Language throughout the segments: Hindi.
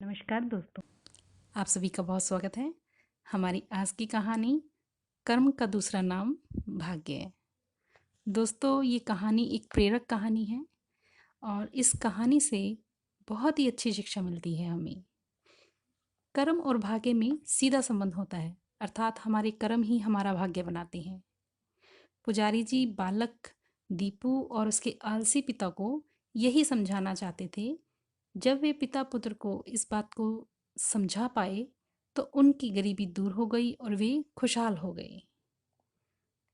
नमस्कार दोस्तों। आप सभी का बहुत स्वागत है। हमारी आज की कहानी कर्म का दूसरा नाम भाग्य है। दोस्तों, ये कहानी एक प्रेरक कहानी है और इस कहानी से बहुत ही अच्छी शिक्षा मिलती है हमें। कर्म और भाग्य में सीधा संबंध होता है, अर्थात हमारे कर्म ही हमारा भाग्य बनाते हैं। पुजारी जी बालक दीपू और उसके आलसी पिता को यही समझाना चाहते थे। जब वे पिता पुत्र को इस बात को समझा पाए तो उनकी गरीबी दूर हो गई और वे खुशहाल हो गए।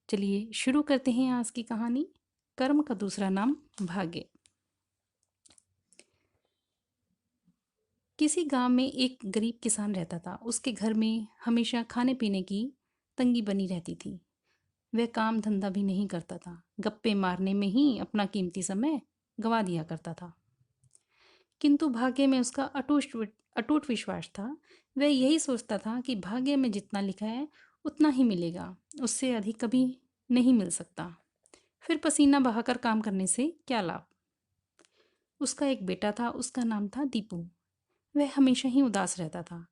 चलिए शुरू करते हैं आज की कहानी। कर्म का दूसरा नाम भाग्य। किसी गांव में एक गरीब किसान रहता था। उसके घर में हमेशा खाने पीने की तंगी बनी रहती थी। वह काम धंधा भी नहीं करता था, गप्पे मारने में ही अपना कीमती समय गंवा दिया करता था। किंतु भाग्य में उसका अटूट विश्वास था। वह यही सोचता था कि भाग्य में जितना लिखा है उतना ही मिलेगा, उससे अधिक कभी नहीं मिल सकता। फिर पसीना बहाकर काम करने से क्या लाभ। उसका एक बेटा था, उसका नाम था दीपू। वह हमेशा ही उदास रहता था।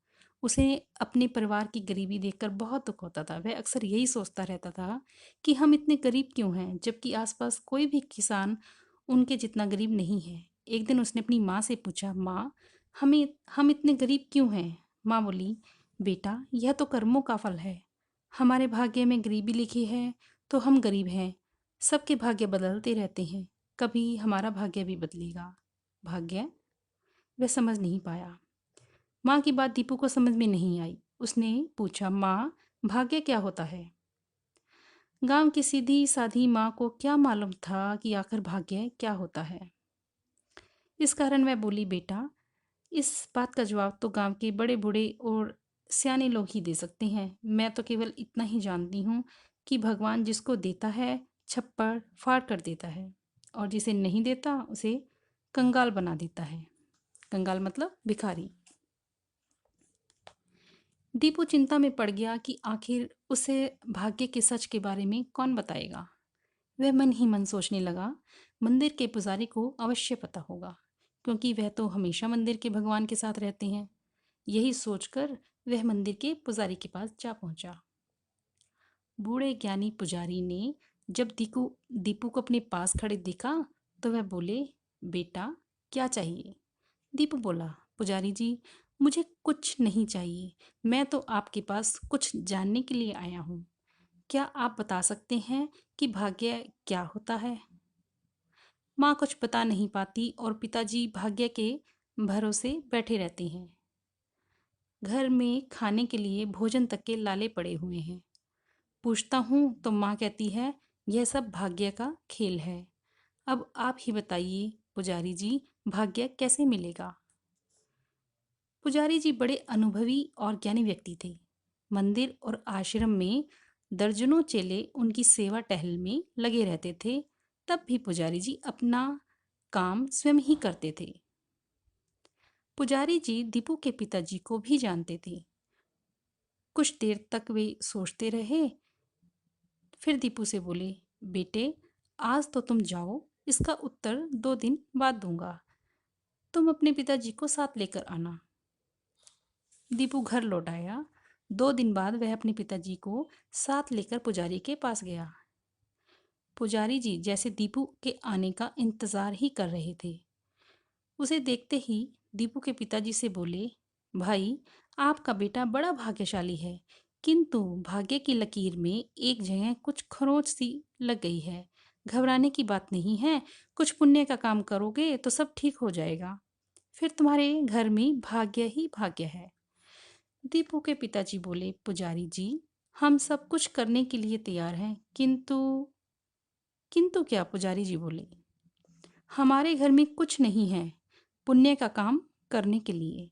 उसे अपने परिवार की गरीबी देखकर बहुत दुख होता था। वह अक्सर यही सोचता रहता था कि हम इतने गरीब क्यों हैं, जबकि आसपास कोई भी किसान उनके जितना गरीब नहीं है। एक दिन उसने अपनी माँ से पूछा, माँ, हम इतने गरीब क्यों हैं। माँ बोली, बेटा, यह तो कर्मों का फल है। हमारे भाग्य में गरीबी लिखी है तो हम गरीब हैं। सबके भाग्य बदलते रहते हैं, कभी हमारा भाग्य भी बदलेगा। भाग्य? वह समझ नहीं पाया। माँ की बात दीपू को समझ में नहीं आई। उसने पूछा, माँ, भाग्य क्या होता है। गांव की सीधी साधी माँ को क्या मालूम था कि आखिर भाग्य क्या होता है। इस कारण वह बोली, बेटा, इस बात का जवाब तो गांव के बड़े बूढ़े और सियाने लोग ही दे सकते हैं। मैं तो केवल इतना ही जानती हूँ कि भगवान जिसको देता है छप्पर फाड़ कर देता है, और जिसे नहीं देता उसे कंगाल बना देता है। कंगाल मतलब भिखारी। दीपू चिंता में पड़ गया कि आखिर उसे भाग्य के सच के बारे में कौन बताएगा। वह मन ही मन सोचने लगा, मंदिर के पुजारी को अवश्य पता होगा, क्योंकि वह तो हमेशा मंदिर के भगवान के साथ रहते हैं। यही सोचकर वह मंदिर के पुजारी के पास जा पहुंचा। बूढ़े ज्ञानी पुजारी ने जब दीपू को अपने पास खड़े देखा तो वह बोले, बेटा, क्या चाहिए। दीपू बोला, पुजारी जी, मुझे कुछ नहीं चाहिए। मैं तो आपके पास कुछ जानने के लिए आया हूँ। क्या आप बता सकते हैं कि भाग्य क्या होता है। माँ कुछ बता नहीं पाती और पिताजी भाग्य के भरोसे बैठे रहते हैं। घर में खाने के लिए भोजन तक के लाले पड़े हुए हैं। पूछता हूँ तो माँ कहती है, यह सब भाग्य का खेल है। अब आप ही बताइए पुजारी जी, भाग्य कैसे मिलेगा। पुजारी जी बड़े अनुभवी और ज्ञानी व्यक्ति थे। मंदिर और आश्रम में दर्जनों चेले उनकी सेवा टहल में लगे रहते थे। तब भी पुजारी जी अपना काम स्वयं ही करते थे। पुजारी जी दीपू के पिताजी को भी जानते थे। कुछ देर तक वे सोचते रहे, फिर दीपू से बोले, बेटे, आज तो तुम जाओ, इसका उत्तर 2 दिन बाद दूंगा। तुम अपने पिताजी को साथ लेकर आना। दीपू घर लौट आया। 2 दिन बाद वह अपने पिताजी को साथ लेकर पुजारी के पास गया। पुजारी जी जैसे दीपू के आने का इंतजार ही कर रहे थे। उसे देखते ही दीपू के पिताजी से बोले, भाई, आपका बेटा बड़ा भाग्यशाली है, किंतु भाग्य की लकीर में एक जगह कुछ खरोंच सी लग गई है। घबराने की बात नहीं है, कुछ पुण्य का काम करोगे तो सब ठीक हो जाएगा। फिर तुम्हारे घर में भाग्य ही भाग्य है। दीपू के पिताजी बोले, पुजारी जी, हम सब कुछ करने के लिए तैयार हैं, किंतु किंतु क्या। पुजारी जी बोले, हमारे घर में कुछ नहीं है पुण्य का काम करने के लिए।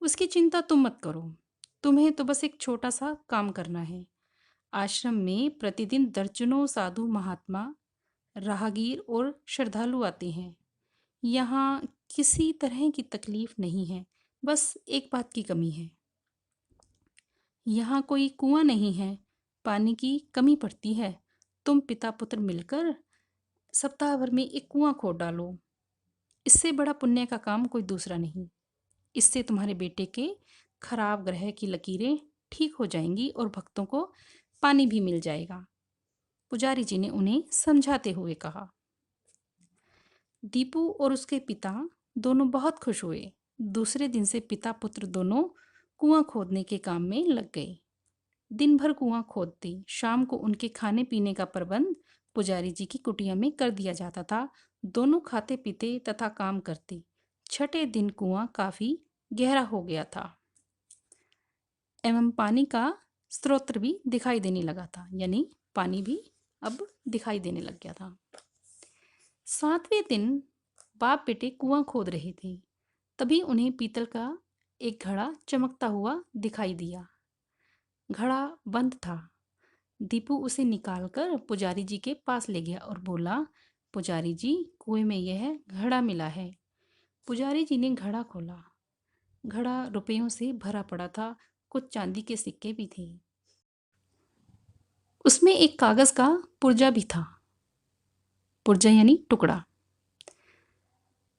उसकी चिंता तुम मत करो, तुम्हें तो बस एक छोटा सा काम करना है। आश्रम में प्रतिदिन दर्जनों साधु महात्मा, राहगीर और श्रद्धालु आते हैं। यहाँ किसी तरह की तकलीफ नहीं है, बस एक बात की कमी है। यहाँ कोई कुआं नहीं है, पानी की कमी पड़ती है। तुम पिता पुत्र मिलकर सप्ताह भर में एक कुआं खोद डालो। इससे बड़ा पुण्य का काम कोई दूसरा नहीं। इससे तुम्हारे बेटे के खराब ग्रह की लकीरें ठीक हो जाएंगी और भक्तों को पानी भी मिल जाएगा। पुजारी जी ने उन्हें समझाते हुए कहा। दीपू और उसके पिता दोनों बहुत खुश हुए। दूसरे दिन से पिता पुत्र दोनों कुआं खोदने के काम में लग गए। दिन भर कुआं खोदते, शाम को उनके खाने पीने का प्रबंध पुजारी जी की कुटिया में कर दिया जाता था। दोनों खाते पीते तथा काम करते। छठे दिन कुआं काफी गहरा हो गया था एवं पानी का स्रोत भी दिखाई देने लगा था, यानी पानी भी अब दिखाई देने लग गया था। 7वें दिन बाप बेटे कुआं खोद रहे थे। तभी उन्हें पीतल का एक घड़ा चमकता हुआ दिखाई दिया। घड़ा बंद था। दीपू उसे निकालकर पुजारी जी के पास ले गया और बोला, पुजारी जी, कुएं में यह घड़ा मिला है। पुजारी जी ने घड़ा खोला। घड़ा रुपयों से भरा पड़ा था। कुछ चांदी के सिक्के भी थे। उसमें एक कागज का पुर्जा भी था। पुर्जा यानी टुकड़ा।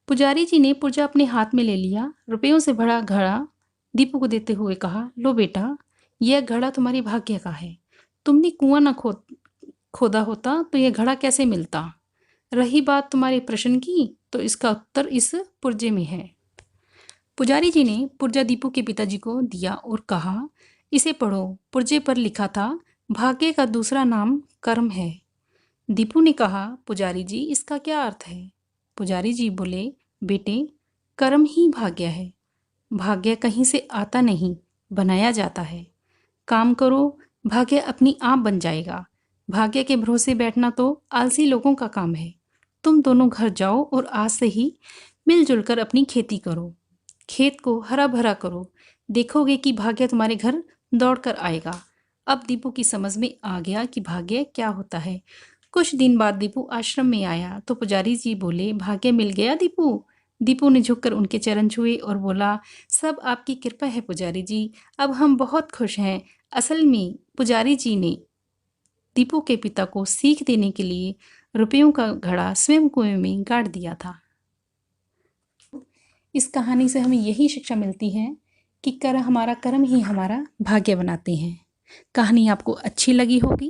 पुजारी जी ने पुर्जा अपने हाथ में ले लिया। रुपयों से भरा घड़ा दीपू को देते हुए कहा, लो बेटा, यह घड़ा तुम्हारी भाग्य का है। तुमने कुआं न खोदा होता तो यह घड़ा कैसे मिलता। रही बात तुम्हारे प्रश्न की, तो इसका उत्तर इस पुर्जे में है। पुजारी जी ने पुर्जा दीपू के पिताजी को दिया और कहा, इसे पढ़ो। पुर्जे पर लिखा था, भाग्य का दूसरा नाम कर्म है। दीपू ने कहा, पुजारी जी, इसका क्या अर्थ है। पुजारी जी बोले, बेटे, कर्म ही भाग्य है। भाग्य कहीं से आता नहीं, बनाया जाता है। काम करो, भाग्य अपनी आप बन जाएगा। भाग्य के भरोसे बैठना तो आलसी लोगों का काम है। तुम दोनों घर जाओ और आज से ही मिलजुल कर अपनी खेती करो। खेत को हरा भरा करो। देखोगे कि भाग्य तुम्हारे घर दौड़ कर आएगा। अब दीपू की समझ में आ गया कि भाग्य क्या होता है। कुछ दिन बाद दीपू आश्रम में आया तो पुजारी जी बोले, भाग्य मिल गया दीपू। दीपू ने झुककर उनके चरण छुए और बोला, सब आपकी कृपा है पुजारी जी, अब हम बहुत खुश हैं। असल में पुजारी जी ने दीपू के पिता को सीख देने के लिए रुपयों का घड़ा स्वयं कुएं में गाड़ दिया था। इस कहानी से हमें यही शिक्षा मिलती है कि हमारा कर्म ही हमारा भाग्य बनाते हैं। कहानी आपको अच्छी लगी होगी